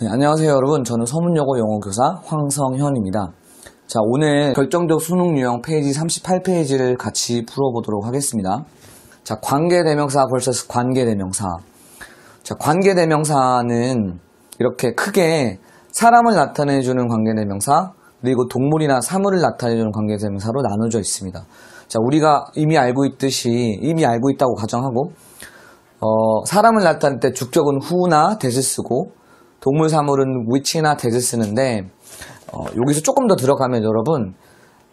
네, 안녕하세요 여러분. 저는 서문여고 영어교사 황성현입니다. 자, 오늘 결정적 수능 유형 페이지 38페이지를 같이 풀어보도록 하겠습니다. 자, 관계대명사 vs 관계대명사. 자, 관계대명사는 이렇게 크게 사람을 나타내주는 관계대명사, 그리고 동물이나 사물을 나타내주는 관계대명사로 나눠져 있습니다. 자, 우리가 이미 알고 있다고 가정하고, 사람을 나타낼 때 주격은 who나 that을 쓰고, 동물, 사물은 which나 that을 쓰는데, 여기서 조금 더 들어가면 여러분,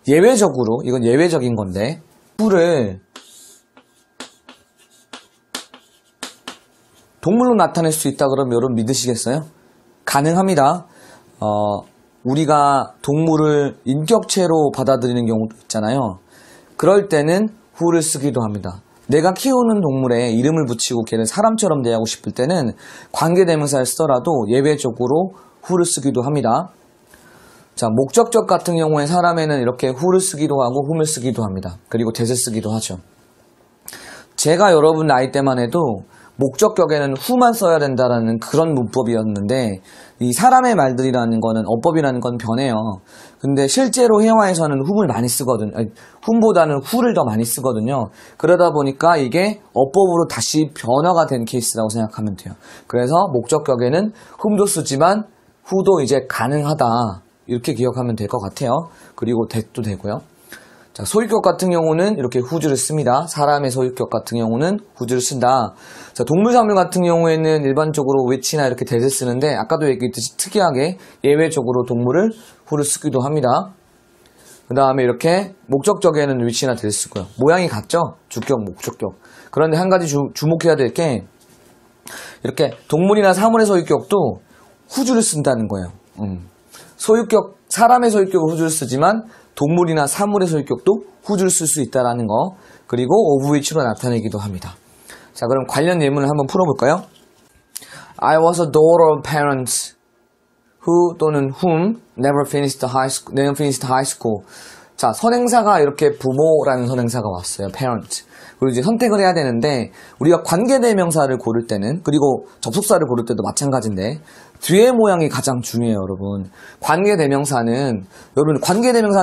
예외적으로, 이건 예외적인 건데, who를 동물로 나타낼 수 있다 그러면 여러분 믿으시겠어요? 가능합니다. 우리가 동물을 인격체로 받아들이는 경우도 있잖아요. 그럴 때는 who를 쓰기도 합니다. 내가 키우는 동물에 이름을 붙이고 걔를 사람처럼 대하고 싶을 때는 관계대명사를 쓰더라도 예외적으로 who를 쓰기도 합니다. 자, 목적격 같은 경우에 사람에는 이렇게 who를 쓰기도 하고 whom을 쓰기도 합니다. 그리고 that을 쓰기도 하죠. 제가 여러분 나이 때만 해도 목적격에는 who만 써야 된다라는 그런 문법이었는데, 이 사람의 말들이라는 거는 어법이라는 건 변해요. 근데 실제로 회화에서는 whom을 많이 쓰거든요. whom보다는 who를 더 많이 쓰거든요. 그러다 보니까 이게 어법으로 다시 변화가 된 케이스라고 생각하면 돼요. 그래서 목적격에는 whom도 쓰지만 who도 이제 가능하다, 이렇게 기억하면 될 것 같아요. 그리고 that도 되고요. 자, 소유격 같은 경우는 이렇게 who를 씁니다. 사람의 소유격 같은 경우는 who를 쓴다. 자, 동물, 사물 같은 경우에는 일반적으로 which나 이렇게 that을 쓰는데, 아까도 얘기했듯이 특이하게 예외적으로 동물을 who를 쓰기도 합니다. 그 다음에 이렇게 목적격에는 which나 that을 쓰고요. 모양이 같죠? 주격, 목적격. 그런데 한 가지 주목해야 될 게, 이렇게 동물이나 사물의 소유격도 who를 쓴다는 거예요. 소유격, 사람의 소유격은 who를 쓰지만 동물이나 사물의 소유격도 who를 쓸 수 있다는 거, 그리고 of which로 나타내기도 합니다. 자, 그럼 관련 예문을 한번 풀어볼까요? I was a daughter of parents who 또는 whom never finished high school. 자, 선행사가 이렇게 부모라는 선행사가 왔어요. parent. 그리고 이제 선택을 해야 되는데, 우리가 관계대명사를 고를 때는, 그리고 접속사를 고를 때도 마찬가지인데, 뒤에 모양이 가장 중요해요, 여러분. 관계대명사는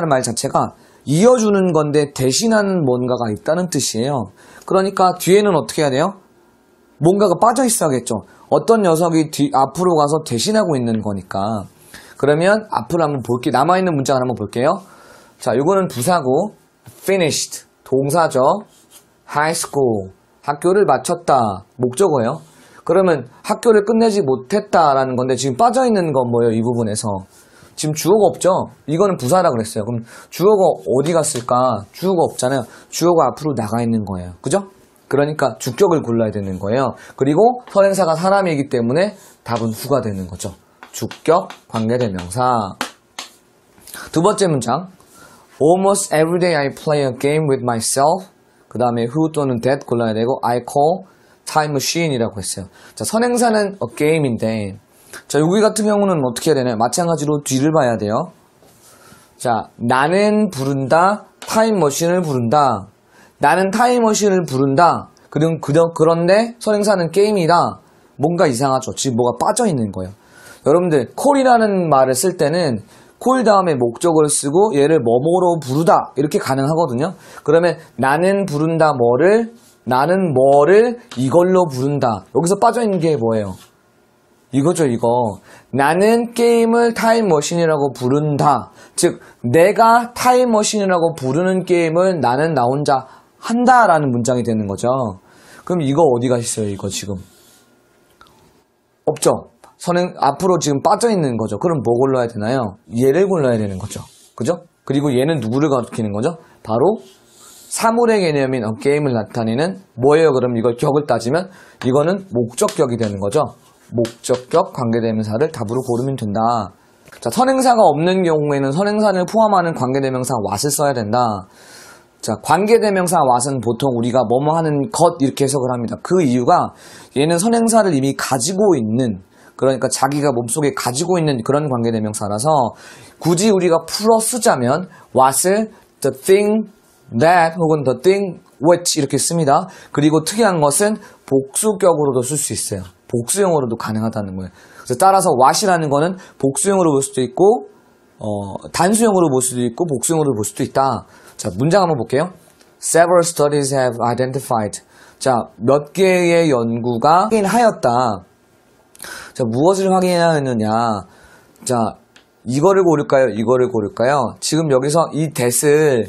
말 자체가 이어주는 건데 대신하는 뭔가가 있다는 뜻이에요. 그러니까 뒤에는 어떻게 해야 돼요? 뭔가가 빠져 있어야겠죠. 어떤 녀석이 앞으로 가서 대신하고 있는 거니까. 그러면 앞으로 한번 볼게요. 남아있는 문장을 한번 볼게요. 자, 이거는 부사고, finished, 동사죠. high school, 학교를 마쳤다, 목적어예요. 그러면 학교를 끝내지 못했다라는 건데, 지금 빠져있는 건 뭐예요? 이 부분에서. 지금 주어가 없죠? 이거는 부사라 그랬어요. 그럼 주어가 어디 갔을까? 주어가 없잖아요. 주어가 앞으로 나가 있는 거예요. 그죠? 그러니까 주격을 골라야 되는 거예요. 그리고 선행사가 사람이기 때문에 답은 who가 되는 거죠. 주격, 관계대명사. 두 번째 문장. Almost every day I play a game with myself. 그 다음에 who 또는 that 골라야 되고, I call time machine이라고 했어요. 자, 선행사는 a game인데, 자, 여기 같은 경우는 어떻게 해야 되나요? 마찬가지로 뒤를 봐야 돼요. 자, 나는 부른다, 타임머신을 부른다. 나는 타임머신을 부른다. 그런데 선행사는 게임이다. 뭔가 이상하죠. 지금 뭐가 빠져있는 거예요. 여러분들, call이라는 말을 쓸 때는 call 다음에 목적어를 쓰고 얘를 뭐뭐로 부르다, 이렇게 가능하거든요. 그러면 나는 부른다 나는 뭐를 이걸로 부른다. 여기서 빠져있는 게 뭐예요? 이거죠, 이거. 나는 게임을 타임머신이라고 부른다. 즉, 내가 타임머신이라고 부르는 게임을 나는 나 혼자 한다라는 문장이 되는 거죠. 그럼 이거 어디가 있어요, 이거 지금? 없죠? 앞으로 지금 빠져있는 거죠. 그럼 뭐 골라야 되나요? 얘를 골라야 되는 거죠. 그죠? 그리고 얘는 누구를 가리키는 거죠? 바로 사물의 개념인 게임을 나타내는 뭐예요? 그럼 이걸 격을 따지면 이거는 목적격이 되는 거죠. 목적격 관계대명사를 답으로 고르면 된다. 자, 선행사가 없는 경우에는 선행사를 포함하는 관계대명사 what을 써야 된다. 자, 관계대명사 what은 보통 우리가 뭐뭐 하는 것 이렇게 해석을 합니다. 그 이유가 얘는 선행사를 이미 가지고 있는, 그러니까 자기가 몸속에 가지고 있는 그런 관계대명사라서 굳이 우리가 풀어 쓰자면 what을 the thing that 혹은 the thing which 이렇게 씁니다. 그리고 특이한 것은 복수격으로도 쓸 수 있어요. 복수형으로도 가능하다는 거예요. 그래서 따라서 what이라는 거는 복수형으로 볼 수도 있고 단수형으로 볼 수도 있고 복수형으로 볼 수도 있다. 자, 문장 한번 볼게요. Several studies have identified. 자, 몇 개의 연구가 확인하였다. 자, 무엇을 확인하였느냐. 자, 이거를 고를까요? 이거를 고를까요? 지금 여기서 이 that을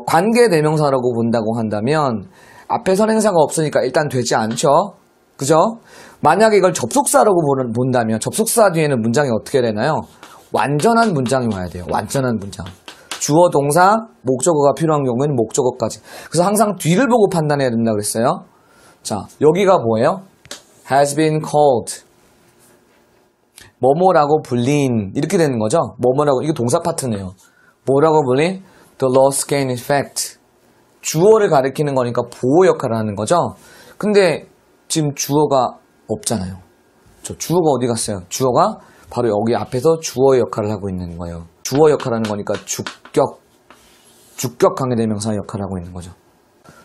관계대명사라고 본다고 한다면 앞에 선행사가 없으니까 일단 되지 않죠? 그죠? 만약에 이걸 접속사라고 본다면 접속사 뒤에는 문장이 어떻게 되나요? 완전한 문장이 와야 돼요. 완전한 문장. 주어, 동사, 목적어가 필요한 경우에는 목적어까지. 그래서 항상 뒤를 보고 판단해야 된다 그랬어요. 자, 여기가 뭐예요? has been called. 뭐뭐라고 불린. 이렇게 되는 거죠. 뭐뭐라고, 이게 동사 파트네요. 뭐라고 불린? The loss gain effect. 주어를 가리키는 거니까 보호 역할을 하는 거죠. 근데 지금 주어가 없잖아요. 저 주어가 어디 갔어요? 주어가 바로 여기 앞에서 주어의 역할을 하고 있는 거예요. 주어 역할을 하는 거니까 주격 관계대명사 역할을 하고 있는 거죠.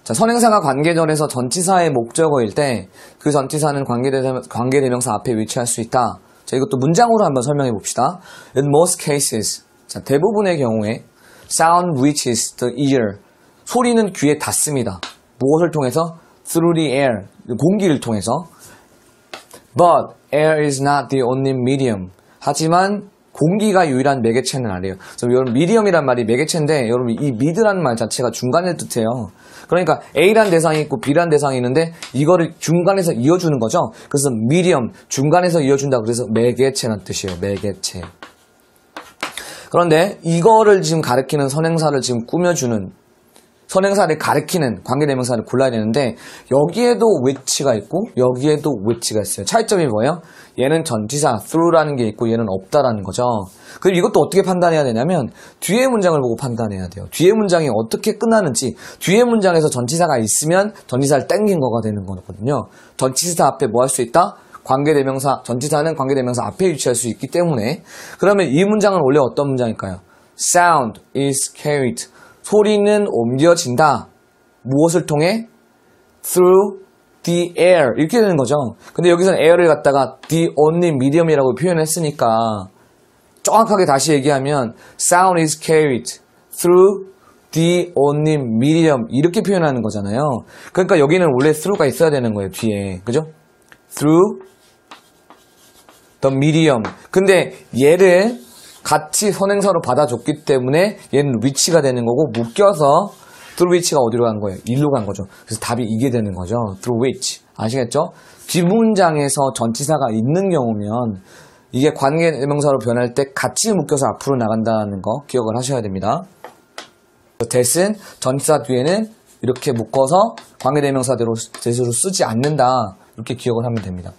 자, 선행사가 관계절에서 전치사의 목적어일 때 그 전치사는 관계대명사 앞에 위치할 수 있다. 자, 이것도 문장으로 한번 설명해 봅시다. In most cases, 자, 대부분의 경우에 sound reaches the ear. 소리는 귀에 닿습니다. 무엇을 통해서? Through the air. 공기를 통해서. But air is not the only medium. 하지만 공기가 유일한 매개체는 아니에요. 여러분, medium이란 말이 매개체인데, 여러분, 이 mid라는 말 자체가 중간을 뜻해요. 그러니까 A란 대상이 있고 B란 대상이 있는데, 이거를 중간에서 이어주는 거죠. 그래서 medium, 중간에서 이어준다. 그래서 매개체란 뜻이에요. 매개체. 그런데 이거를 지금 가리키는 선행사를 지금 꾸며주는, 선행사를 가리키는 관계대명사를 골라야 되는데 여기에도 which가 있고 여기에도 which가 있어요. 차이점이 뭐예요? 얘는 전치사 through라는 게 있고 얘는 없다라는 거죠. 그리고 이것도 어떻게 판단해야 되냐면 뒤에 문장을 보고 판단해야 돼요. 뒤에 문장이 어떻게 끝나는지. 뒤에 문장에서 전치사가 있으면 전치사를 땡긴 거가 되는 거거든요. 전치사 앞에 뭐 할 수 있다? 관계대명사, 전치사는 관계대명사 앞에 위치할 수 있기 때문에. 그러면 이 문장은 원래 어떤 문장일까요? Sound is carried. 소리는 옮겨진다. 무엇을 통해? Through the air. 이렇게 되는 거죠. 근데 여기서는 air를 갖다가 the only medium이라고 표현했으니까 정확하게 다시 얘기하면 sound is carried through the only medium 이렇게 표현하는 거잖아요. 그러니까 여기는 원래 through가 있어야 되는 거예요. 뒤에. 그죠? Through the medium. 근데 얘를 같이 선행사로 받아줬기 때문에 얘는 which가 되는 거고 묶여서 through which가 어디로 간 거예요? 일로 간 거죠. 그래서 답이 이게 되는 거죠. through which. 아시겠죠? 뒷문장에서 전치사가 있는 경우면 이게 관계대명사로 변할 때 같이 묶여서 앞으로 나간다는 거 기억을 하셔야 됩니다. that은 전치사 뒤에는 이렇게 묶어서 관계대명사대로 쓰지 않는다. 이렇게 기억을 하면 됩니다.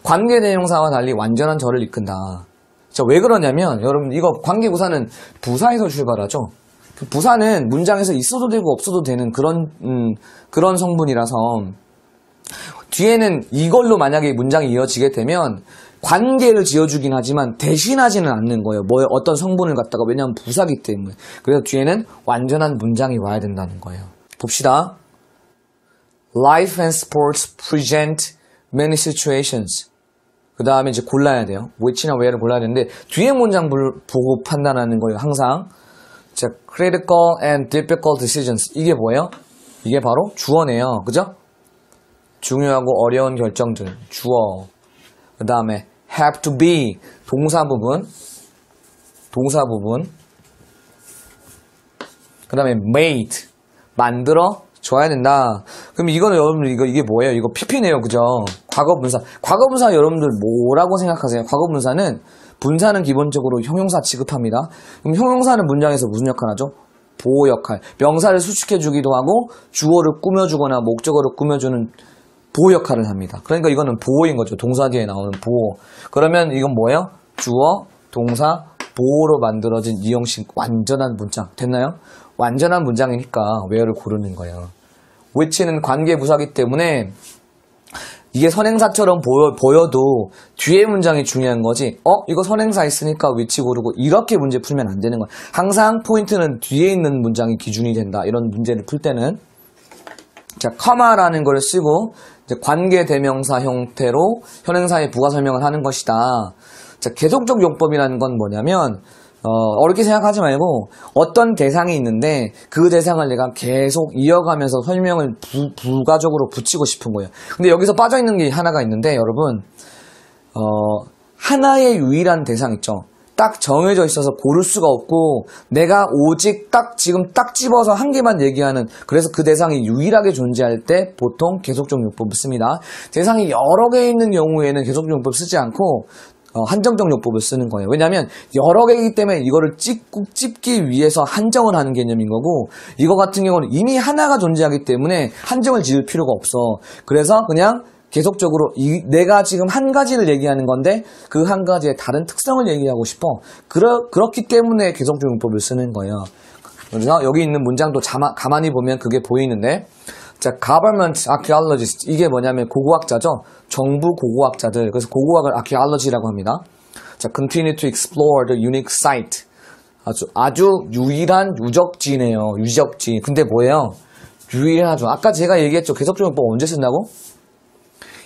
관계대명사와 달리 완전한 절을 이끈다. 자, 왜 그러냐면 여러분 이거 관계부사는 부사에서 출발하죠. 그 부사는 문장에서 있어도 되고 없어도 되는 그런 성분이라서 뒤에는 이걸로 만약에 문장이 이어지게 되면 관계를 지어주긴 하지만 대신하지는 않는 거예요. 뭐 어떤 성분을 갖다가. 왜냐하면 부사기 때문에. 그래서 뒤에는 완전한 문장이 와야 된다는 거예요. 봅시다. Life and sports present many situations. 그 다음에 이제 골라야 돼요. which나 where를 골라야 되는데 뒤에 문장 보고 판단하는 거예요. 항상. 자, critical and difficult decisions. 이게 뭐예요? 이게 바로 주어네요. 그죠? 중요하고 어려운 결정들. 주어. 그 다음에 have to be. 동사 부분. 그 다음에 made. 만들어 줘야 된다. 그럼 이거는 여러분들 이게 뭐예요? 이거 PP네요. 그죠? 과거분사. 과거분사 여러분들 뭐라고 생각하세요? 과거분사는 분사는 기본적으로 형용사 취급합니다. 그럼 형용사는 문장에서 무슨 역할 하죠? 보호 역할. 명사를 수축해주기도 하고 주어를 꾸며주거나 목적어를 꾸며주는 보호 역할을 합니다. 그러니까 이거는 보호인 거죠. 동사 뒤에 나오는 보호. 그러면 이건 뭐예요? 주어, 동사, 보호로 만들어진 이 형식 완전한 문장. 됐나요? 완전한 문장이니까 where를 고르는 거예요. which는 관계부사기 때문에 이게 선행사처럼 보여도 뒤에 문장이 중요한 거지. 이거 선행사 있으니까 which 고르고 이렇게 문제 풀면 안 되는 거야. 항상 포인트는 뒤에 있는 문장이 기준이 된다. 이런 문제를 풀 때는 자, 커마라는 걸 쓰고 이제 관계대명사 형태로 현행사의 부가 설명을 하는 것이다. 자, 계속적 용법이라는 건 뭐냐면 어렵게 생각하지 말고 어떤 대상이 있는데 그 대상을 내가 계속 이어가면서 설명을 부가적으로 붙이고 싶은 거예요. 근데 여기서 빠져있는 게 하나가 있는데 여러분 하나의 유일한 대상 있죠. 딱 정해져 있어서 고를 수가 없고 내가 오직 지금 딱 집어서 한 개만 얘기하는, 그래서 그 대상이 유일하게 존재할 때 보통 계속적 용법을 씁니다. 대상이 여러 개 있는 경우에는 계속적 용법 쓰지 않고 한정적 용법을 쓰는 거예요. 왜냐하면 여러 개이기 때문에 이거를 찝기 위해서 한정을 하는 개념인 거고, 이거 같은 경우는 이미 하나가 존재하기 때문에 한정을 지을 필요가 없어. 그래서 그냥 계속적으로 내가 지금 한 가지를 얘기하는 건데 그 한 가지의 다른 특성을 얘기하고 싶어. 그렇기 때문에 계속적 용법을 쓰는 거예요. 그래서 여기 있는 문장도 가만히 보면 그게 보이는데, 자, government archaeologist, 이게 뭐냐면 고고학자죠. 정부 고고학자들. 그래서 고고학을 archaeology라고 합니다. 자, continue to explore the unique site. 아주 유일한 유적지네요. 유적지. 근데 뭐예요? 유일하죠. 아까 제가 얘기했죠. 계속적 용법 언제 쓴다고?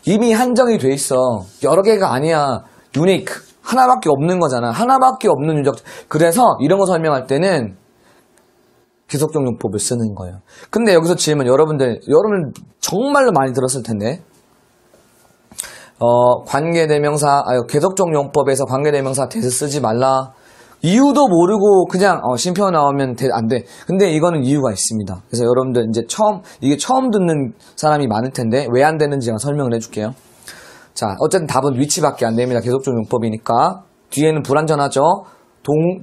이미 한정이 돼 있어. 여러 개가 아니야. unique. 하나밖에 없는 거잖아. 하나밖에 없는 유적지. 그래서 이런 거 설명할 때는 계속적 용법을 쓰는 거예요. 근데 여기서 질문, 여러분 정말로 많이 들었을 텐데, 계속적 용법에서 관계대명사 대스 쓰지 말라. 이유도 모르고 그냥 쉼표 나오면 안 돼. 근데 이거는 이유가 있습니다. 그래서 여러분들 이제 처음 듣는 사람이 많을 텐데 왜 안 되는지 제가 설명을 해줄게요. 자, 어쨌든 답은 위치밖에 안 됩니다. 계속적 용법이니까. 뒤에는 불완전하죠.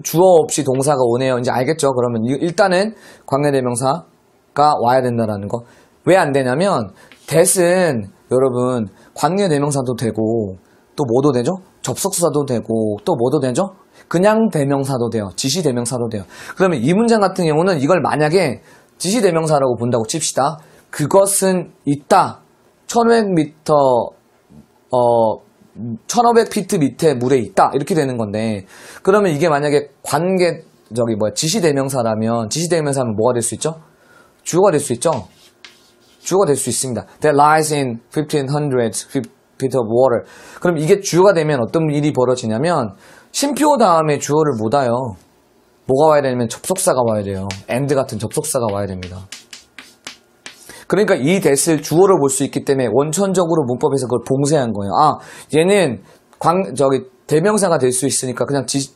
주어 없이 동사가 오네요. 이제 알겠죠? 그러면 일단은 관계대명사가 와야 된다라는 거. 왜 안 되냐면 that은 여러분 관계대명사도 되고 또 뭐도 되죠? 접속사도 되고 또 뭐도 되죠? 그냥 대명사도 돼요. 지시대명사도 돼요. 그러면 이 문장 같은 경우는 이걸 만약에 지시대명사라고 본다고 칩시다. 그것은 있다. 1500피트 밑에 물에 있다. 이렇게 되는 건데, 그러면 이게 만약에 지시대명사라면 뭐가 될 수 있죠? 주어가 될 수 있죠? 주어가 될 수 있습니다. That lies in 1500 feet of water. 그럼 이게 주어가 되면 어떤 일이 벌어지냐면 쉼표 다음에 주어를 못 와요. 뭐가 와야 되냐면 접속사가 와야 돼요. and 같은 접속사가 와야 됩니다. 그러니까 이 that을 주어로 볼 수 있기 때문에 원천적으로 문법에서 그걸 봉쇄한 거예요. 얘는 대명사가 될 수 있으니까 그냥 지시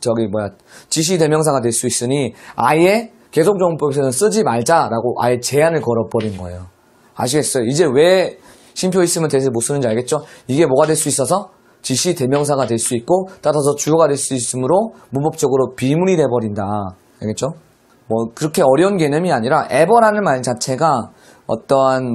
대명사가 될 수 있으니 아예 계속적 문법에서는 쓰지 말자라고 아예 제한을 걸어버린 거예요. 아시겠어요? 이제 왜 쉼표 있으면 that을 못 쓰는지 알겠죠? 이게 뭐가 될 수 있어서 지시 대명사가 될 수 있고 따라서 주어가 될 수 있으므로 문법적으로 비문이 돼버린다. 알겠죠? 그렇게 어려운 개념이 아니라 ever라는 말 자체가 어떠한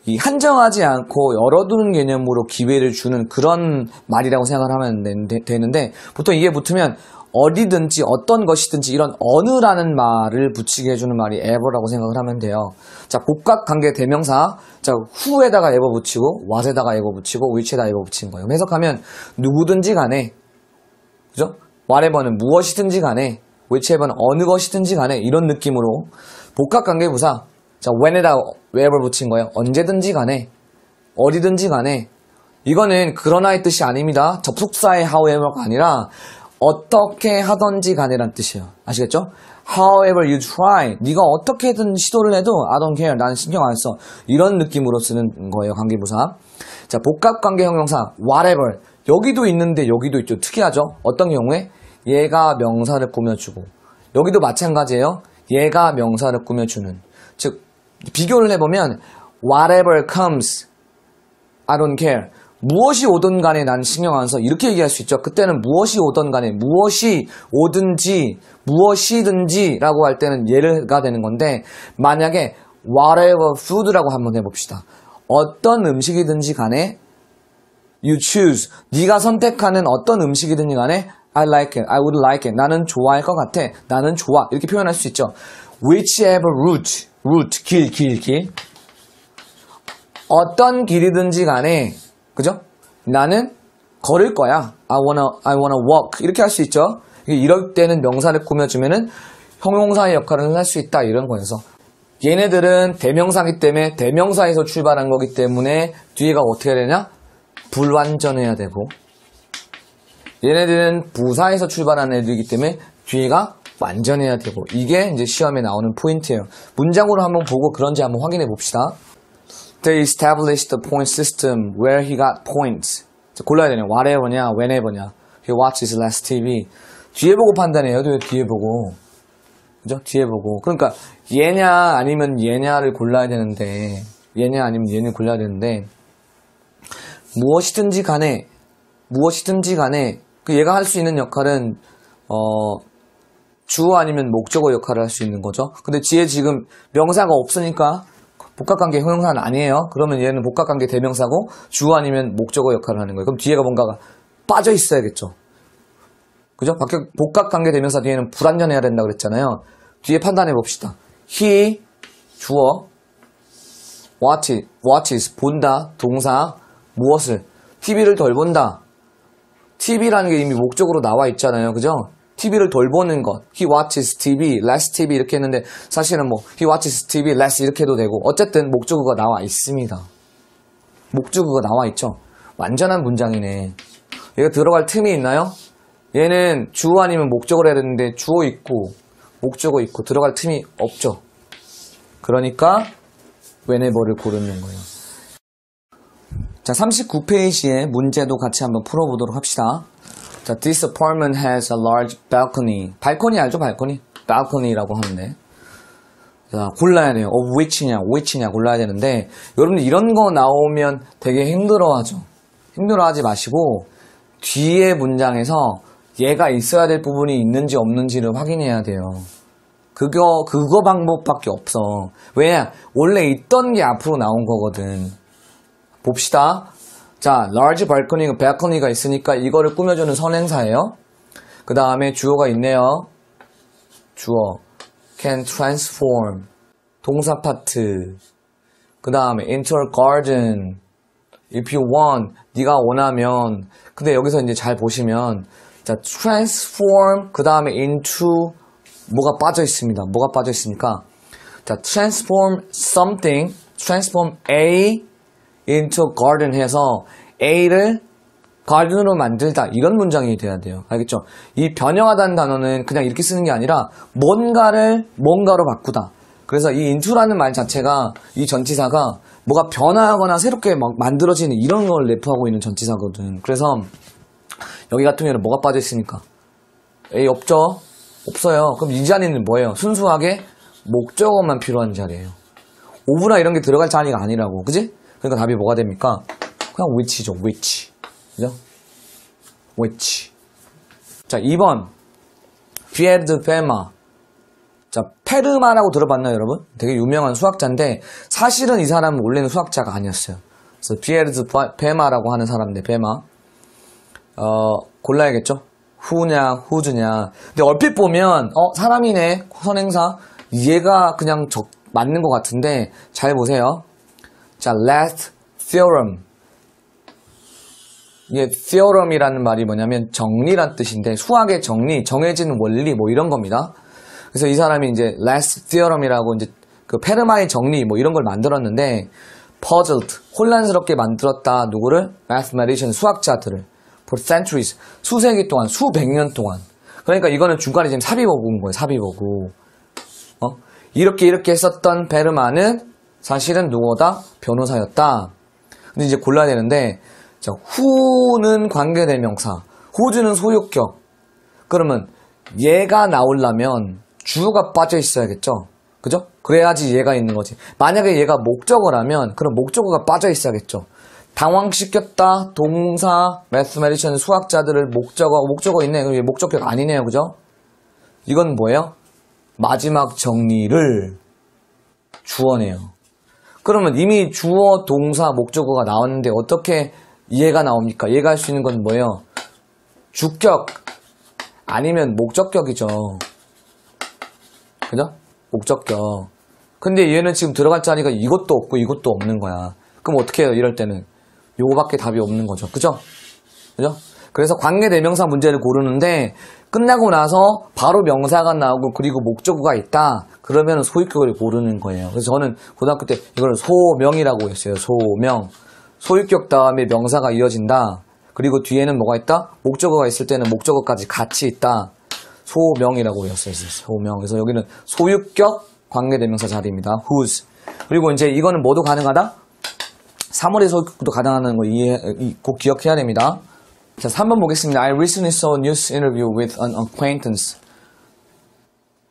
이 한정하지 않고 열어두는 개념으로 기회를 주는 그런 말이라고 생각을 하면 되는데, 보통 이게 붙으면 어디든지 어떤 것이든지 이런 어느라는 말을 붙이게 해주는 말이 ever라고 생각을 하면 돼요. 자, 복합관계 대명사. 자, who에다가 ever 붙이고 what에다가 ever 붙이고 which에다가 ever 붙인 거예요. 해석하면 누구든지 간에, 그죠? whatever는 무엇이든지 간에, whichever는 어느 것이든지 간에, 이런 느낌으로 복합관계부사. 자, when에다 wherever 붙인 거예요. 언제든지 간에, 어디든지 간에. 이거는 그러나의 뜻이 아닙니다. 접속사의 however가 아니라 어떻게 하던지 간에란 뜻이에요. 아시겠죠? However you try. 네가 어떻게든 시도를 해도 I don't care. 나는 신경 안 써. 이런 느낌으로 쓰는 거예요. 관계부사. 자, 복합관계 형용사 whatever. 여기도 있는데 여기도 있죠. 특이하죠? 어떤 경우에? 얘가 명사를 꾸며주고, 여기도 마찬가지예요. 얘가 명사를 꾸며주는. 즉 비교를 해보면 whatever comes, I don't care. 무엇이 오든 간에 난 신경 안 써. 이렇게 얘기할 수 있죠. 그때는 무엇이 오든 간에, 무엇이 오든지, 무엇이든지 라고 할 때는 예가 되는 건데, 만약에 whatever food라고 한번 해봅시다. 어떤 음식이든지 간에 you choose. 네가 선택하는 어떤 음식이든지 간에 I like it, I would like it. 나는 좋아할 것 같아. 나는 좋아. 이렇게 표현할 수 있죠. Whichever route, 길. 어떤 길이든지 간에, 그죠? 나는 걸을 거야. I wanna walk. 이렇게 할 수 있죠. 이럴 때는 명사를 꾸며주면은 형용사의 역할을 할 수 있다. 이런 거여서 얘네들은 대명사기 때문에 대명사에서 출발한 거기 때문에 뒤에가 어떻게 해야 되냐? 불완전해야 되고, 얘네들은 부사에서 출발한 애들이기 때문에 뒤에가 완전해야 되고, 이게 이제 시험에 나오는 포인트예요. 문장으로 한번 보고 그런지 한번 확인해 봅시다. They established the point system where he got points. 골라야 되네요. whatever냐, whenever냐. He watches less TV. 뒤에 보고 판단해요. 뒤에 보고. 그죠? 뒤에 보고. 그러니까 얘냐 아니면 얘냐를 골라야 되는데, 얘냐 아니면 얘를 골라야 되는데, 무엇이든지 간에 그 얘가 할 수 있는 역할은 주어 아니면 목적어 역할을 할 수 있는 거죠. 근데 뒤에 지금 명사가 없으니까 복합관계 형용사는 아니에요. 그러면 얘는 복합관계 대명사고 주어 아니면 목적어 역할을 하는 거예요. 그럼 뒤에가 뭔가가 빠져 있어야겠죠. 그죠? 복합관계 대명사 뒤에는 불완전해야 된다고 그랬잖아요. 뒤에 판단해 봅시다. He, 주어, watches, 본다, 동사, 무엇을? TV를 덜 본다. TV라는 게 이미 목적으로 나와 있잖아요. 그죠? TV를 덜 보는 것. He watches TV, less TV 이렇게 했는데 사실은 뭐 He watches TV, less 이렇게 해도 되고 어쨌든 목적어가 나와 있습니다. 목적어가 나와 있죠. 완전한 문장이네. 얘가 들어갈 틈이 있나요? 얘는 주어 아니면 목적어를 해야 되는데 주어 있고 목적어 있고 들어갈 틈이 없죠. 그러니까 whenever를 고르는 거예요. 자, 39페이지의 문제도 같이 한번 풀어보도록 합시다. 자, this apartment has a large balcony. 발코니 알죠? 발코니? balcony라고 하는데. 자, 골라야 돼요. which냐 골라야 되는데, 여러분들 이런 거 나오면 되게 힘들어하죠. 힘들어하지 마시고, 뒤에 문장에서 얘가 있어야 될 부분이 있는지 없는지를 확인해야 돼요. 그거 방법밖에 없어. 왜? 원래 있던 게 앞으로 나온 거거든. 봅시다. 자, large balcony가 있으니까 이거를 꾸며주는 선행사예요. 그 다음에 주어가 있네요. 주어. can transform. 동사 파트. 그 다음에 into a garden. if you want. 네가 원하면. 근데 여기서 이제 잘 보시면 자, transform 그 다음에 into 뭐가 빠져 있습니다. 뭐가 빠져 있습니까? 자, transform something. transform A into garden 해서 A를 garden으로 만들다 이런 문장이 돼야 돼요. 알겠죠? 이 변형하다는 단어는 그냥 이렇게 쓰는 게 아니라 뭔가를 뭔가로 바꾸다. 그래서 이 into라는 말 자체가 이 전치사가 뭐가 변화하거나 새롭게 막 만들어지는 이런 걸 내포하고 있는 전치사거든. 그래서 여기 같은 경우는 뭐가 빠져 있으니까 A 없죠? 없어요. 그럼 이 자리는 뭐예요? 순수하게 목적어만 필요한 자리예요. 오브나 이런 게 들어갈 자리가 아니라고. 그지? 그러니까 답이 뭐가 됩니까? 그냥 which죠. which. 그죠? which. 자, 2번. 피에르 페르마. 자, 페르마라고 들어봤나요, 여러분? 되게 유명한 수학자인데 사실은 이 사람은 원래는 수학자가 아니었어요. 그래서 피에르 페르마라고 하는 사람인데 페르마. 골라야겠죠? who냐, who즈냐. 근데 얼핏 보면 사람이네. 선행사. 얘가 그냥 맞는 것 같은데 잘 보세요. 자, last theorem. 이게 theorem이라는 말이 뭐냐면 정리란 뜻인데 수학의 정리, 정해진 원리 뭐 이런 겁니다. 그래서 이 사람이 이제 last theorem이라고 이제 그 페르마의 정리 뭐 이런 걸 만들었는데 puzzled, 혼란스럽게 만들었다. 누구를? mathematician, 수학자들을. for centuries, 수세기 동안, 수백 년 동안. 그러니까 이거는 중간에 지금 삽입어구인 거예요. 삽입어구. 이렇게 했었던 베르마는 사실은 누구다? 변호사였다. 근데 이제 골라야 되는데, 자, who는 관계대명사, who즈는 소유격. 그러면 얘가 나오려면 주어가 빠져 있어야겠죠? 그죠? 그래야지 얘가 있는 거지. 만약에 얘가 목적어라면, 그럼 목적어가 빠져 있어야겠죠? 당황시켰다, 동사, mathematician, 수학자들을 목적어 있네. 그럼 얘 목적격 아니네요. 그죠? 이건 뭐예요? 마지막 정리를 주어네요. 그러면 이미 주어, 동사, 목적어가 나왔는데 어떻게 얘가 나옵니까? 얘가 할 수 있는 건 뭐예요? 주격 아니면 목적격이죠. 그죠? 목적격. 근데 얘는 지금 들어갈 자리가 이것도 없고 이것도 없는 거야. 그럼 어떻게 해요? 이럴 때는 요거밖에 답이 없는 거죠. 그죠? 그죠? 그래서 관계대명사 문제를 고르는데 끝나고 나서 바로 명사가 나오고 그리고 목적어가 있다. 그러면 소유격을 고르는 거예요. 그래서 저는 고등학교 때 이걸 소명이라고 했어요. 소명. 소유격 다음에 명사가 이어진다. 그리고 뒤에는 뭐가 있다? 목적어가 있을 때는 목적어까지 같이 있다. 소명이라고 했어요. 소명. 그래서 여기는 소유격 관계대명사 자리입니다. whose. 그리고 이제 이거는 뭐도 가능하다? 3월의 소유격도 가능하다는 거 꼭 기억해야 됩니다. 자, 3번 보겠습니다. I recently saw a news interview with an acquaintance.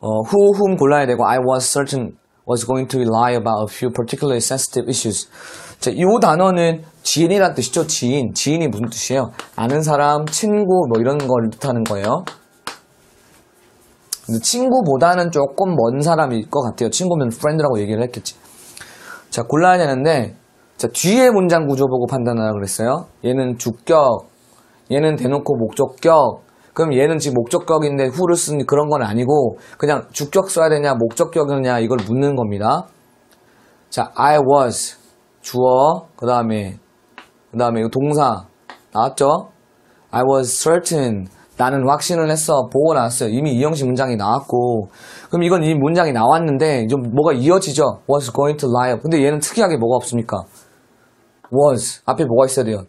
whom 골라야 되고 I was certain was going to lie about a few particularly sensitive issues. 자, 이 단어는 지인이란 뜻이죠. 지인이 무슨 뜻이에요? 아는 사람, 친구 뭐 이런 걸 뜻하는 거예요. 근데 친구보다는 조금 먼 사람일 것 같아요. 친구면 friend라고 얘기를 했겠지. 자, 골라야 되는데 자, 뒤에 문장 구조 보고 판단하라 그랬어요. 얘는 주격, 얘는 대놓고 목적격. 그럼 얘는 지금 목적격인데 who를 쓰니 그런 건 아니고 그냥 주격 써야 되냐 목적격이냐 이걸 묻는 겁니다. 자, I was 주어 그 다음에 이거 동사 나왔죠? I was certain 나는 확신을 했어. 보고 나왔어요. 이미 이 형식 문장이 나왔고 그럼 이건 이 문장이 나왔는데 좀 뭐가 이어지죠? was going to lie. 근데 얘는 특이하게 뭐가 없습니까? was 앞에 뭐가 있어야 돼요?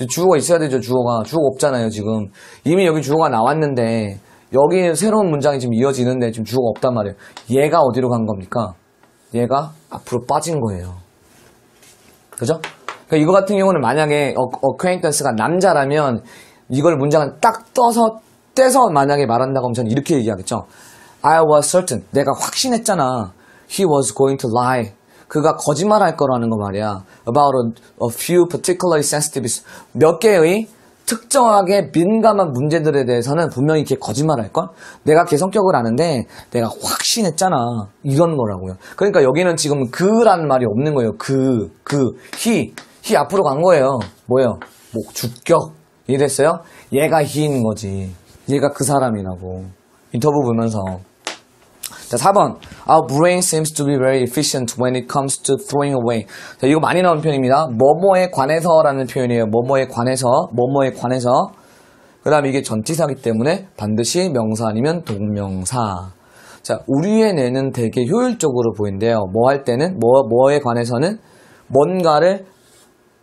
주어가 있어야 되죠. 주어가 없잖아요. 지금 이미 여기 주어가 나왔는데 여기 새로운 문장이 지금 이어지는데 지금 주어가 없단 말이에요. 얘가 어디로 간 겁니까? 얘가 앞으로 빠진 거예요. 그죠? 그러니까 이거 같은 경우는 만약에 acquaintance가 남자라면 이걸 문장을 딱 떼서 만약에 말한다고 하면 저는 이렇게 얘기하겠죠. I was certain. 내가 확신했잖아. He was going to lie. 그가 거짓말할 거라는 거 말이야. About a few particularly sensitive issues. 몇 개의 특정하게 민감한 문제들에 대해서는 분명히 이렇게 거짓말할 걸. 내가 걔 성격을 아는데 내가 확신했잖아. 이런 거라고요. 그러니까 여기는 지금 그라는 말이 없는 거예요. he 앞으로 간 거예요. 뭐예요? 주격. 이해됐어요? 얘가 he인 거지. 얘가 그 사람이라고. 인터뷰 보면서. 자, 4번. Our brain seems to be very efficient when it comes to throwing away. 자, 이거 많이 나오는 표현입니다. 뭐뭐에 관해서라는 표현이에요. 뭐뭐에 관해서. 그 다음에 이게 전치사기 때문에 반드시 명사 아니면 동명사. 자, 우리의 뇌는 되게 효율적으로 보인대요. 뭐 할 때는? 뭐에 관해서는? 뭔가를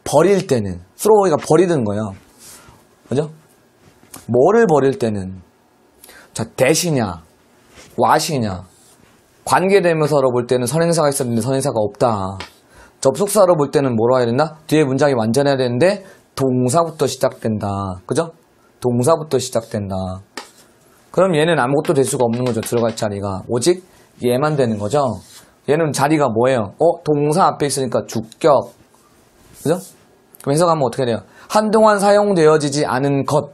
버릴 때는. throw가 버리는 거예요. 그죠? 뭐를 버릴 때는? 자, 대시냐? what이냐? 관계대명사로 볼 때는 선행사가 있었는데 선행사가 없다. 접속사로 볼 때는 뭐라고 해야 되나? 뒤에 문장이 완전해야 되는데 동사부터 시작된다. 그죠? 동사부터 시작된다. 그럼 얘는 아무것도 될 수가 없는 거죠. 들어갈 자리가. 오직 얘만 되는 거죠. 얘는 자리가 뭐예요? 동사 앞에 있으니까 주격. 그죠? 그럼 해석하면 어떻게 돼요? 한동안 사용되어지지 않은 것.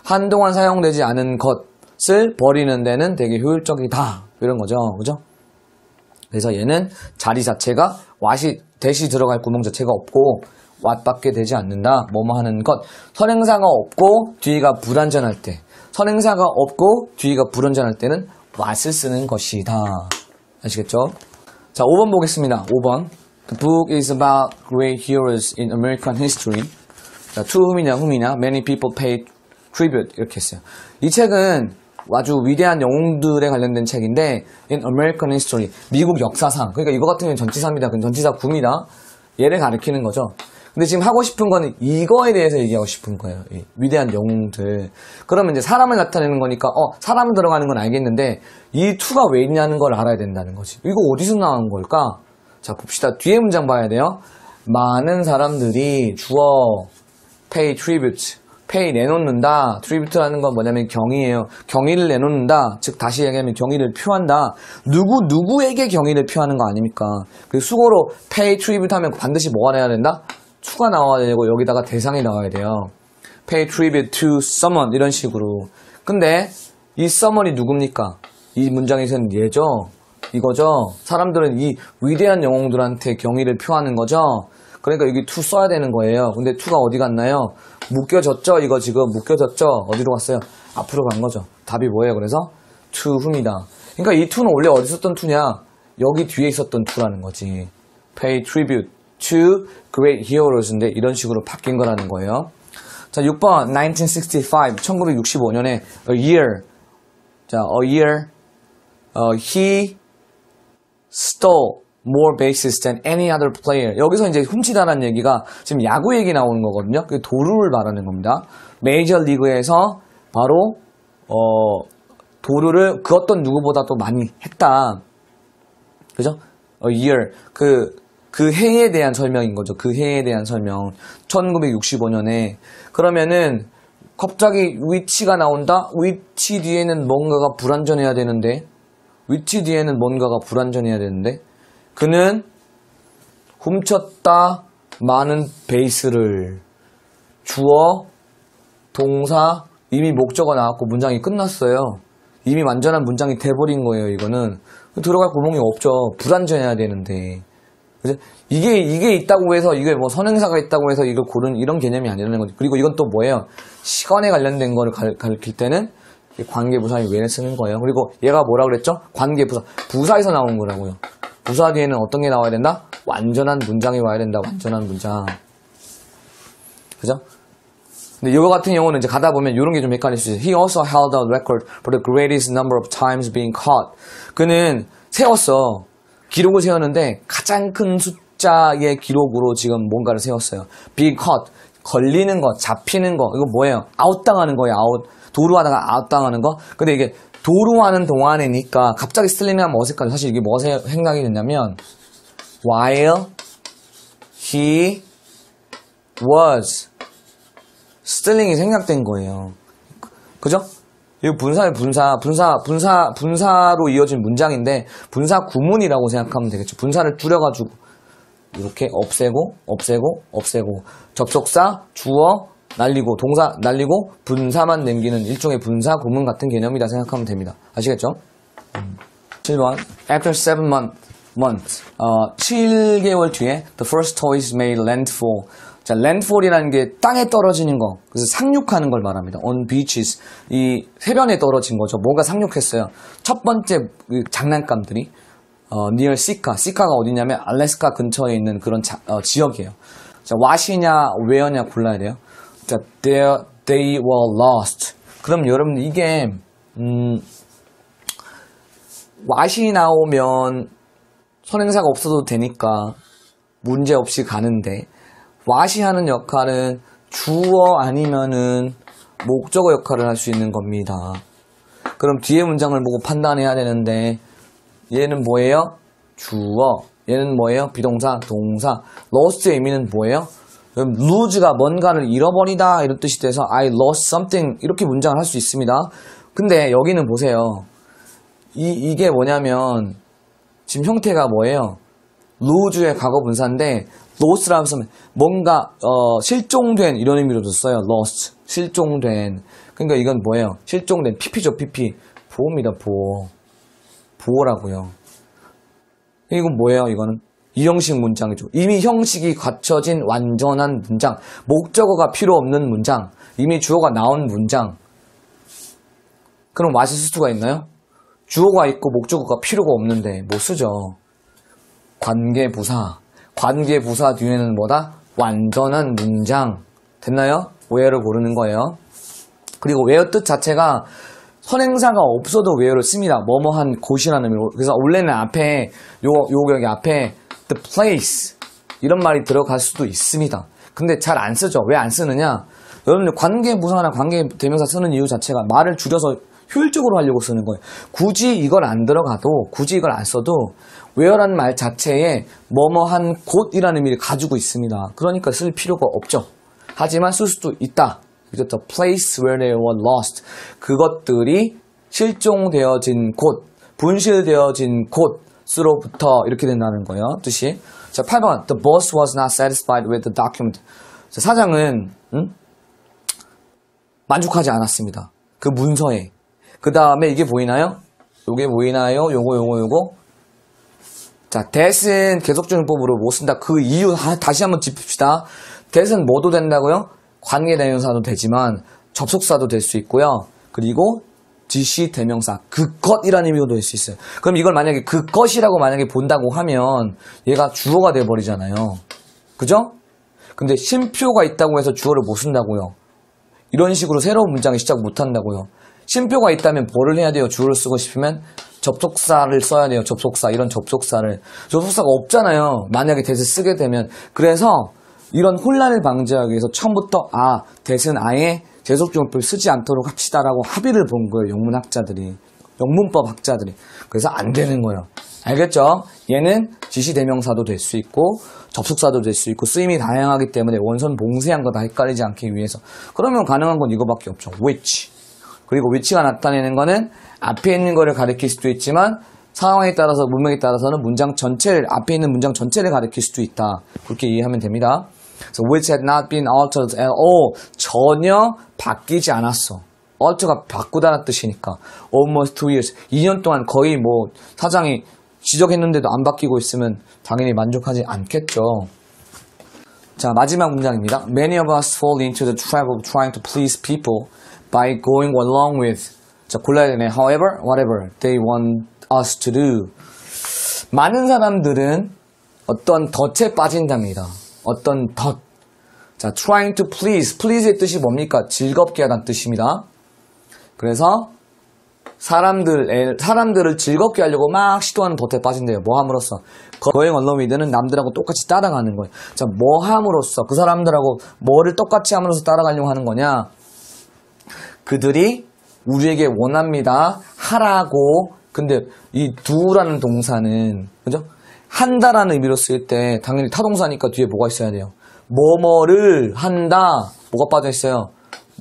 한동안 사용되지 않은 것을 버리는 데는 되게 효율적이다. 이런 거죠. 그죠? 그래서 얘는 자리 자체가 what이 대시 들어갈 구멍 자체가 없고 what밖에 되지 않는다. 뭐뭐 하는 것. 선행사가 없고 뒤가 불완전할 때. 선행사가 없고 뒤가 불완전할 때는 what을 쓰는 것이다. 아시겠죠? 자, 5번 보겠습니다. 5번. The book is about great heroes in American history. 자, to whom이냐. Many people pay tribute. 이렇게 했어요. 이 책은 아주 위대한 영웅들에 관련된 책인데 in American history, 미국 역사상. 그러니까 이거 같은 경우는 전치사입니다. 그건 전치사 구입니다. 얘를 가리키는 거죠. 근데 지금 하고 싶은 거는 이거에 대해서 얘기하고 싶은 거예요. 이 위대한 영웅들. 그러면 이제 사람을 나타내는 거니까 사람 들어가는 건 알겠는데 이 to가 왜 있냐는 걸 알아야 된다는 거지. 이거 어디서 나온 걸까? 자, 봅시다. 뒤에 문장 봐야 돼요. 많은 사람들이 주어 pay tribute. pay 내놓는다. tribute라는 건 뭐냐면 경의예요. 경의를 내놓는다. 즉 다시 얘기하면 경의를 표한다. 누구에게 경의를 표하는 거 아닙니까? 그 수고로 pay tribute 하면 반드시 뭐가 나와야 된다? to가 나와야 되고 여기다가 대상이 나와야 돼요. pay tribute to someone 이런 식으로. 근데 이 someone이 누굽니까? 이 문장에서는 얘죠. 이거죠. 사람들은 이 위대한 영웅들한테 경의를 표하는 거죠. 그러니까 여기 to 써야 되는 거예요. 근데 to가 어디 갔나요? 묶여졌죠? 이거 지금 묶여졌죠? 어디로 갔어요? 앞으로 간 거죠. 답이 뭐예요? 그래서 to whom이다. 그러니까 이 to는 원래 어디 있었던 to냐? 여기 뒤에 있었던 to라는 거지. pay tribute to great heroes인데 이런 식으로 바뀐 거라는 거예요. 자, 6번 1965 1965년에 a year. 자, a year he stole more bases than any other player. 여기서 이제 훔치다라는 얘기가 지금 야구 얘기 나오는 거거든요. 그 도루를 말하는 겁니다. 메이저 리그에서 바로 도루를 그 어떤 누구보다도 많이 했다. 그죠? A year. 그 해에 대한 설명인 거죠. 그 해에 대한 설명. 1965년에. 그러면은 갑자기 위치가 나온다? 위치 뒤에는 뭔가가 불완전해야 되는데 그는 훔쳤다 많은 베이스를. 주어, 동사, 이미 목적어 나왔고 문장이 끝났어요. 이미 완전한 문장이 돼버린 거예요. 이거는 들어갈 구멍이 없죠. 불완전해야 되는데. 그죠? 이게 있다고 해서 이게 뭐 선행사가 있다고 해서 이걸 고른 이런 개념이 아니라는 거죠. 그리고 이건 또 뭐예요? 시간에 관련된 거를 가르칠 때는 관계부사의 where를 쓰는 거예요. 그리고 얘가 뭐라 그랬죠? 관계부사. 부사에서 나온 거라고요. 부사 뒤에는 어떤 게 나와야 된다? 완전한 문장이 와야 된다. 완전한 문장. 그죠? 근데 이거 같은 경우는 이제 가다 보면 이런 게 좀 헷갈릴 수 있어요. He also held a record for the greatest number of times being caught. 그는 세웠어. 기록을 세웠는데 가장 큰 숫자의 기록으로 지금 뭔가를 세웠어요. being caught. 걸리는 거, 잡히는 거. 이거 뭐예요? 아웃당하는 거예요. 도루하다가 아웃당하는 거. 근데 이게 도루하는 동안이니까 갑자기 스틸링하면 어색하죠. 사실 이게 뭐가 생각이 됐냐면 while he was 스틸링이 생략된 거예요. 그죠? 이거 분사로 이어진 문장인데 분사 구문이라고 생각하면 되겠죠. 분사를 줄여가지고 이렇게 없애고 접속사, 주어 날리고 동사 날리고 분사만 남기는 일종의 분사 구문 같은 개념이다 생각하면 됩니다. 아시겠죠? 7번 After 7 months 7개월 뒤에 the first toys made landfall. 자, landfall이라는 게 땅에 떨어지는 거. 그래서 상륙하는 걸 말합니다. on beaches. 이 해변에 떨어진 거죠. 뭔가 상륙했어요. 첫 번째 장난감들이 near Sika가 어디냐면 알래스카 근처에 있는 그런 지역이에요. 자, what이냐 where냐 골라야 돼요. 자, they were lost. 그럼 여러분 이게 what이 나오면 선행사가 없어도 되니까 문제 없이 가는데 what이 하는 역할은 주어 아니면은 목적어 역할을 할 수 있는 겁니다. 그럼 뒤에 문장을 보고 판단해야 되는데 얘는 뭐예요? 주어. 얘는 뭐예요? 비동사, 동사. lost의 의미는 뭐예요? lose가 뭔가를 잃어버리다 이런 뜻이 돼서 I lost something 이렇게 문장을 할 수 있습니다. 근데 여기는 보세요. 이게 뭐냐면 지금 형태가 뭐예요? lose의 과거 분사인데 lost라고 하면 뭔가 실종된 이런 의미로도 써요. lost. 실종된. 그러니까 이건 뭐예요? 실종된 PP죠. PP. 보호입니다. 보호라고요. 이건 뭐예요? 이거는 이 형식 문장이죠. 이미 형식이 갖춰진 완전한 문장. 목적어가 필요 없는 문장. 이미 주어가 나온 문장. 그럼 what이 쓸 수가 있나요? 주어가 있고 목적어가 필요가 없는데 뭐 쓰죠? 관계부사. 관계부사 뒤에는 뭐다? 완전한 문장. 됐나요? where를 고르는 거예요. 그리고 where 뜻 자체가 선행사가 없어도 where를 씁니다. 뭐뭐한 곳이라는 의미로. 그래서 원래는 앞에 여기 앞에 the place 이런 말이 들어갈 수도 있습니다. 근데 잘 안 쓰죠. 왜 안 쓰느냐? 여러분들 관계부사나 관계대명사 쓰는 이유 자체가 말을 줄여서 효율적으로 하려고 쓰는 거예요. 굳이 이걸 안 들어가도, 굳이 이걸 안 써도 where라는 말 자체에 뭐뭐한 곳이라는 의미를 가지고 있습니다. 그러니까 쓸 필요가 없죠. 하지만 쓸 수도 있다. The place where they were lost. 그것들이 실종되어진 곳, 분실되어진 곳으로부터 이렇게 된다는 거예요. 뜻이. 자, 8번. The boss was not satisfied with the document. 자, 사장은 만족하지 않았습니다. 그 문서에. 그 다음에 이게 보이나요? 요게 보이나요? 요거. 자, that은 계속적용법으로 못 쓴다. 그 이유 다시 한번 짚읍시다. that은 뭐도 된다고요? 관계대명사도 되지만 접속사도 될 수 있고요. 그리고 지시 대명사, 그것이라는 의미로도 될 수 있어요. 그럼 이걸 만약에 그것이라고 만약에 본다고 하면 얘가 주어가 돼버리잖아요. 그죠? 근데 쉼표가 있다고 해서 주어를 못 쓴다고요. 이런 식으로 새로운 문장을 시작 못한다고요. 쉼표가 있다면 뭐를 해야 돼요? 주어를 쓰고 싶으면 접속사를 써야 돼요. 접속사, 이런 접속사를. 접속사가 없잖아요. 만약에 that을 쓰게 되면. 그래서 이런 혼란을 방지하기 위해서 처음부터 that은 아예 제속주어를 쓰지 않도록 합시다라고 합의를 본 거예요. 영문학자들이. 영문법 학자들이. 그래서 안 되는 거예요. 알겠죠? 얘는 지시대명사도 될 수 있고 접속사도 될 수 있고 쓰임이 다양하기 때문에 원선 봉쇄한 거 다 헷갈리지 않기 위해서. 그러면 가능한 건 이거밖에 없죠. which. 그리고 which가 나타내는 거는 앞에 있는 거를 가리킬 수도 있지만 상황에 따라서 문맥에 따라서는 문장 전체를 앞에 있는 문장 전체를 가리킬 수도 있다. 그렇게 이해하면 됩니다. So which had not been altered at all. 전혀 바뀌지 않았어. alter가 바꾸다는 뜻이니까. almost 2 years. 2년 동안 거의 뭐 사장이 지적했는데도 안 바뀌고 있으면 당연히 만족하지 않겠죠. 자, 마지막 문장입니다. Many of us fall into the trap of trying to please people by going along with. 자, 골라야 되네. However, whatever they want us to do. 많은 사람들은 어떤 덫에 빠진답니다. 어떤 덫. 자, trying to please. please의 뜻이 뭡니까? 즐겁게 하다는 뜻입니다. 그래서 사람들을 즐겁게 하려고 막 시도하는 덫에 빠진대요. 뭐 함으로써? going along with는 남들하고 똑같이 따라가는 거예요. 자, 뭐 함으로써? 그 사람들하고 뭐를 똑같이 함으로써 따라가려고 하는 거냐? 그들이 우리에게 원합니다. 하라고. 근데 이 do라는 동사는, 그죠? 한다라는 의미로 쓰일 때 당연히 타동사니까 뒤에 뭐가 있어야 돼요? 뭐뭐를 한다. 뭐가 빠져있어요?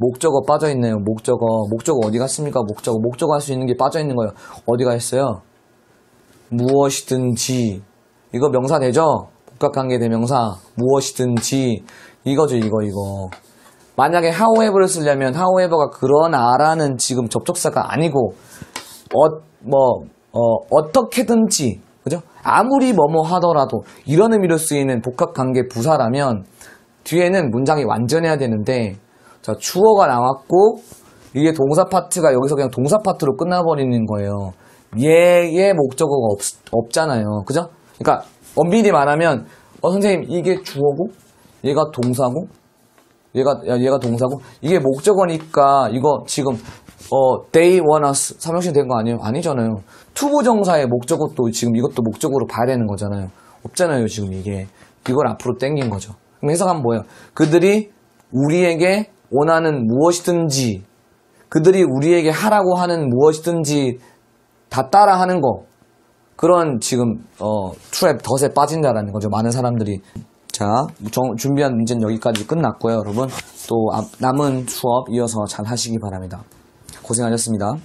목적어 빠져있네요. 목적어 어디 갔습니까? 목적어 할 수 있는 게 빠져있는 거예요. 어디가 있어요? 무엇이든지. 이거 명사 되죠? 복합관계 대명사. 무엇이든지. 이거죠, 이거. 만약에 however를 쓰려면 however가 그러나라는 지금 접속사가 아니고 어떻게든지, 그죠? 아무리 뭐뭐 하더라도 이런 의미로 쓰이는 복합관계 부사라면 뒤에는 문장이 완전해야 되는데, 자, 주어가 나왔고 이게 동사 파트가 여기서 그냥 동사 파트로 끝나버리는 거예요. 얘의 목적어가 없잖아요. 그죠? 그러니까 엄밀히 말하면 선생님 이게 주어고 얘가 동사고 얘가 동사고 이게 목적어니까 이거 지금 they want us 삼형식 된 거 아니에요? 아니잖아요. 투부정사의 목적어도 지금 이것도 목적어로 봐야 되는 거잖아요. 없잖아요. 지금 이걸 앞으로 땡긴 거죠. 그럼 해석하면 뭐예요? 그들이 우리에게 원하는 무엇이든지, 그들이 우리에게 하라고 하는 무엇이든지 다 따라하는 거. 그런 지금 트랩 덫에 빠진다라는 거죠. 많은 사람들이. 자, 준비한 문제는 여기까지 끝났고요, 여러분. 또 남은 수업 이어서 잘 하시기 바랍니다. 고생하셨습니다.